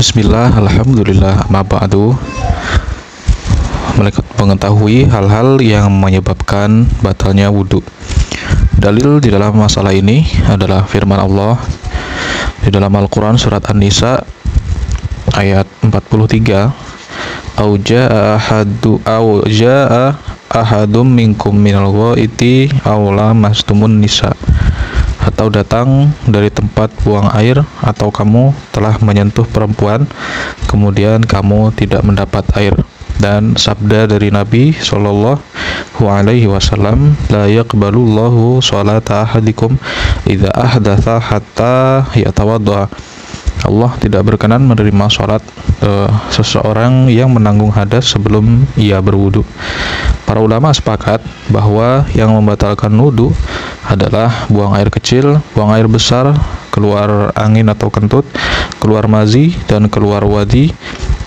Bismillah, alhamdulillah, amma ba'du. Mereka mengetahui hal-hal yang menyebabkan batalnya wudhu. Dalil di dalam masalah ini adalah firman Allah di dalam Al-Quran surat An-Nisa ayat 43. Au jaa ahadum minkum minal ghaiti aw lamastumun nisa, atau datang dari tempat buang air, atau kamu telah menyentuh perempuan kemudian kamu tidak mendapat air. Dan sabda dari Nabi Shallallahu Alaihi Wasallam, la yaqbalullahu sholata ahadikum idza ahdatha hatta yatawadda. Allah tidak berkenan menerima sholat seseorang yang menanggung hadas sebelum ia berwudu. Para ulama sepakat bahwa yang membatalkan wudu adalah buang air kecil, buang air besar, keluar angin atau kentut, keluar mazi, dan keluar wadi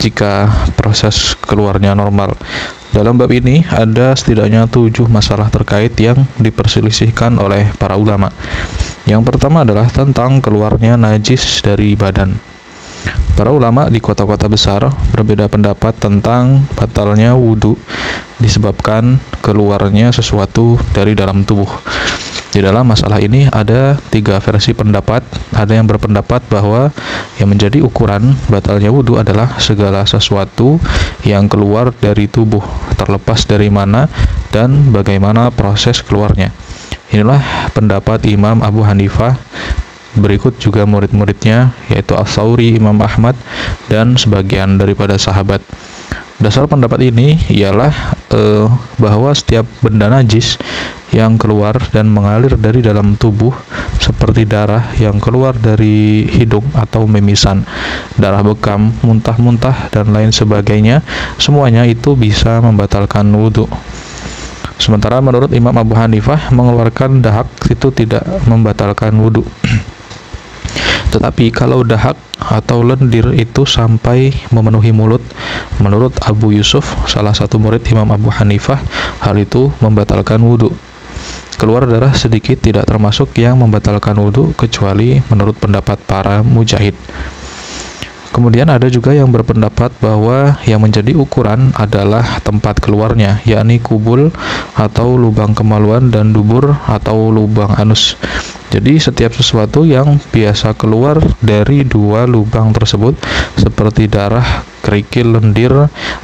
jika proses keluarnya normal. Dalam bab ini ada setidaknya 7 masalah terkait yang diperselisihkan oleh para ulama. Yang pertama adalah tentang keluarnya najis dari badan. Para ulama di kota-kota besar berbeda pendapat tentang batalnya wudhu disebabkan keluarnya sesuatu dari dalam tubuh. Di dalam masalah ini ada 3 versi pendapat. Ada yang berpendapat bahwa yang menjadi ukuran batalnya wudhu adalah segala sesuatu yang keluar dari tubuh, terlepas dari mana dan bagaimana proses keluarnya. Inilah pendapat Imam Abu Hanifah. Berikut juga murid-muridnya, yaitu As-Sauri, Imam Ahmad, dan sebagian daripada sahabat. Dasar pendapat ini ialah bahwa setiap benda najis yang keluar dan mengalir dari dalam tubuh, seperti darah yang keluar dari hidung atau mimisan, darah bekam, muntah-muntah, dan lain sebagainya, semuanya itu bisa membatalkan wudhu. Sementara menurut Imam Abu Hanifah, mengeluarkan dahak itu tidak membatalkan wudhu. Tetapi kalau dahak atau lendir itu sampai memenuhi mulut, menurut Abu Yusuf, salah satu murid Imam Abu Hanifah, hal itu membatalkan wudhu. Keluar darah sedikit tidak termasuk yang membatalkan wudhu, kecuali menurut pendapat para mujahid. Kemudian ada juga yang berpendapat bahwa yang menjadi ukuran adalah tempat keluarnya, yakni kubul atau lubang kemaluan, dan dubur atau lubang anus. Jadi setiap sesuatu yang biasa keluar dari 2 lubang tersebut, seperti darah, kerikil, lendir,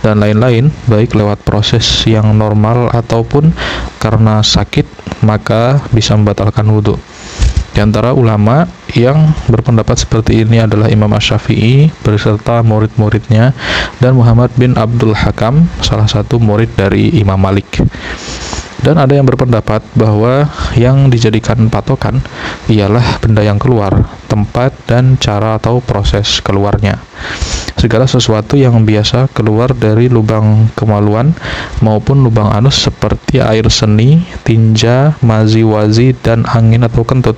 dan lain-lain, baik lewat proses yang normal ataupun karena sakit, maka bisa membatalkan wudhu. Di antara ulama yang berpendapat seperti ini adalah Imam Asy-Syafi'i beserta murid-muridnya, dan Muhammad bin Abdul Hakam, salah satu murid dari Imam Malik. Dan ada yang berpendapat bahwa yang dijadikan patokan ialah benda yang keluar, tempat dan cara atau proses keluarnya. Segala sesuatu yang biasa keluar dari lubang kemaluan maupun lubang anus, seperti air seni, tinja, mazi, wazi, dan angin atau kentut,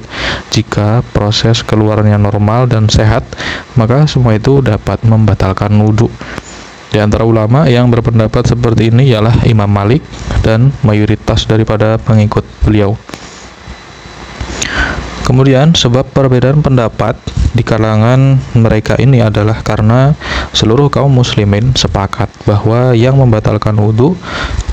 jika proses keluarnya normal dan sehat, maka semua itu dapat membatalkan wudhu. Di antara ulama yang berpendapat seperti ini ialah Imam Malik dan mayoritas daripada pengikut beliau. Kemudian sebab perbedaan pendapat di kalangan mereka ini adalah karena seluruh kaum muslimin sepakat bahwa yang membatalkan wudhu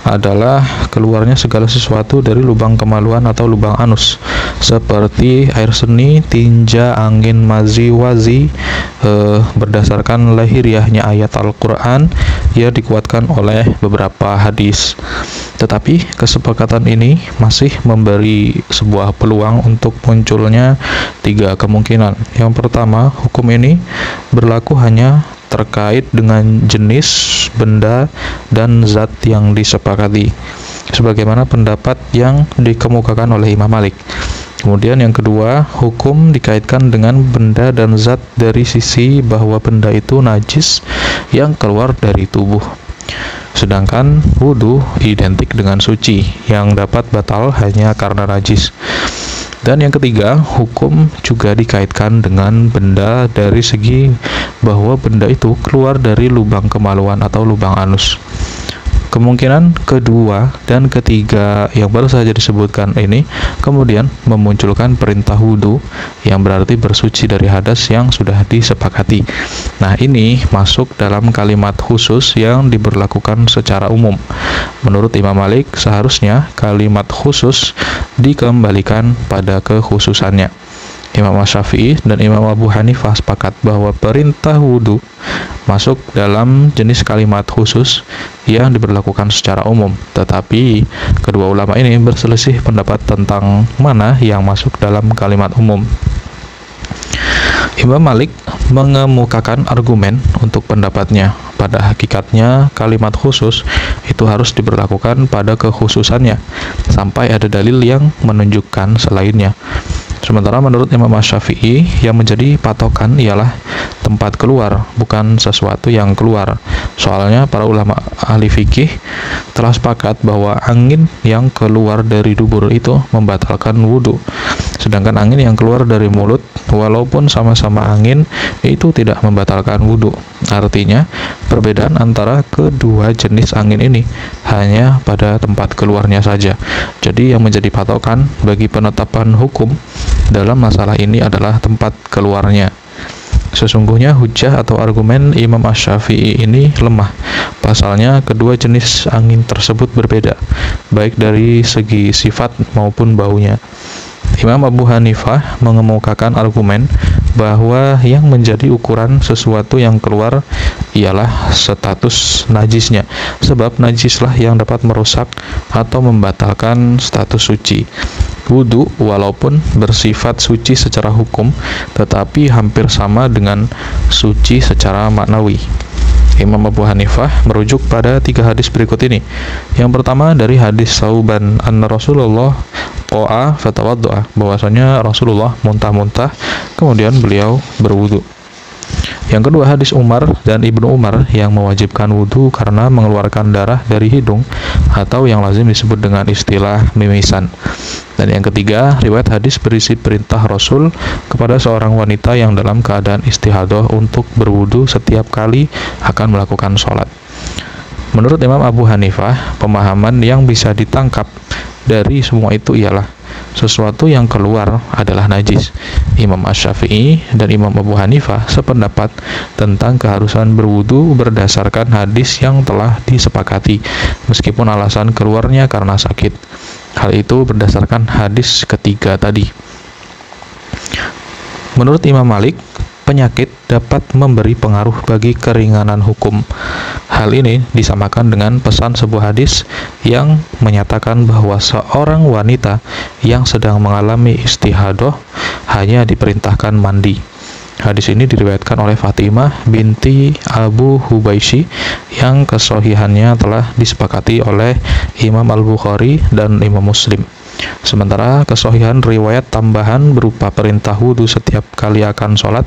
adalah keluarnya segala sesuatu dari lubang kemaluan atau lubang anus, seperti air seni, tinja, angin, mazi, wazi, berdasarkan lahiriahnya ayat Al-Quran, ia dikuatkan oleh beberapa hadis. Tetapi kesepakatan ini masih memberi sebuah peluang untuk munculnya 3 kemungkinan. Yang pertama, hukum ini berlaku hanya terkait dengan jenis, benda, dan zat yang disepakati, sebagaimana pendapat yang dikemukakan oleh Imam Malik. Kemudian yang kedua, hukum dikaitkan dengan benda dan zat dari sisi bahwa benda itu najis yang keluar dari tubuh. Sedangkan wudhu identik dengan suci yang dapat batal hanya karena najis. Dan yang ketiga, hukum juga dikaitkan dengan benda dari segi bahwa benda itu keluar dari lubang kemaluan atau lubang anus. Kemungkinan kedua dan ketiga yang baru saja disebutkan ini kemudian memunculkan perintah wudhu yang berarti bersuci dari hadas yang sudah disepakati. Nah, ini masuk dalam kalimat khusus yang diberlakukan secara umum. Menurut Imam Malik, seharusnya kalimat khusus dikembalikan pada kekhususannya. Imam Syafi'i dan Imam Abu Hanifah sepakat bahwa perintah wudhu masuk dalam jenis kalimat khusus yang diberlakukan secara umum. Tetapi kedua ulama ini berselisih pendapat tentang mana yang masuk dalam kalimat umum. Imam Malik mengemukakan argumen untuk pendapatnya. Pada hakikatnya, kalimat khusus itu harus diberlakukan pada kekhususannya sampai ada dalil yang menunjukkan selainnya. Sementara menurut Imam Syafi'i, yang menjadi patokan ialah tempat keluar, bukan sesuatu yang keluar. Soalnya para ulama ahli fikih telah sepakat bahwa angin yang keluar dari dubur itu membatalkan wudhu. Sedangkan angin yang keluar dari mulut, walaupun sama-sama angin, itu tidak membatalkan wudhu. Artinya, perbedaan antara kedua jenis angin ini hanya pada tempat keluarnya saja. Jadi yang menjadi patokan bagi penetapan hukum dalam masalah ini adalah tempat keluarnya. Sesungguhnya hujah atau argumen Imam Syafi'i ini lemah. Pasalnya kedua jenis angin tersebut berbeda, baik dari segi sifat maupun baunya. Imam Abu Hanifah mengemukakan argumen bahwa yang menjadi ukuran sesuatu yang keluar ialah status najisnya, sebab najislah yang dapat merusak atau membatalkan status suci. Wudhu walaupun bersifat suci secara hukum, tetapi hampir sama dengan suci secara maknawi. Imam Abu Hanifah merujuk pada 3 hadis berikut ini. Yang pertama dari hadis Sauban anna Rasulullah qa'a fatawaddu'a, bahwasanya Rasulullah muntah-muntah kemudian beliau berwudu. Yang kedua hadis Umar dan Ibnu Umar yang mewajibkan wudhu karena mengeluarkan darah dari hidung atau yang lazim disebut dengan istilah mimisan. Dan yang ketiga riwayat hadis berisi perintah Rasul kepada seorang wanita yang dalam keadaan istihadah untuk berwudhu setiap kali akan melakukan sholat. Menurut Imam Abu Hanifah, pemahaman yang bisa ditangkap dari semua itu ialah sesuatu yang keluar adalah najis. Imam Syafi'i dan Imam Abu Hanifah sependapat tentang keharusan berwudu berdasarkan hadis yang telah disepakati, meskipun alasan keluarnya karena sakit. Hal itu berdasarkan hadis ketiga tadi. Menurut Imam Malik, penyakit dapat memberi pengaruh bagi keringanan hukum. Hal ini disamakan dengan pesan sebuah hadis yang menyatakan bahwa seorang wanita yang sedang mengalami istihadah hanya diperintahkan mandi. Hadis ini diriwayatkan oleh Fatimah binti Abu Hubaisy yang kesohihannya telah disepakati oleh Imam Al-Bukhari dan Imam Muslim. Sementara kesohihan riwayat tambahan berupa perintah wudhu setiap kali akan sholat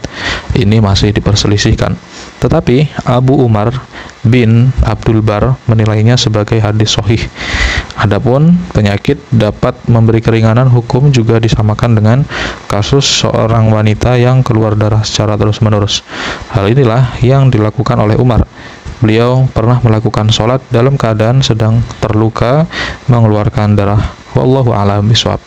ini masih diperselisihkan. Tetapi Abu Umar bin Abdul Bar menilainya sebagai hadis sahih. Adapun penyakit dapat memberi keringanan hukum juga disamakan dengan kasus seorang wanita yang keluar darah secara terus-menerus. Hal inilah yang dilakukan oleh Umar. Beliau pernah melakukan sholat dalam keadaan sedang terluka mengeluarkan darah. Wallahu a'lam bishawab.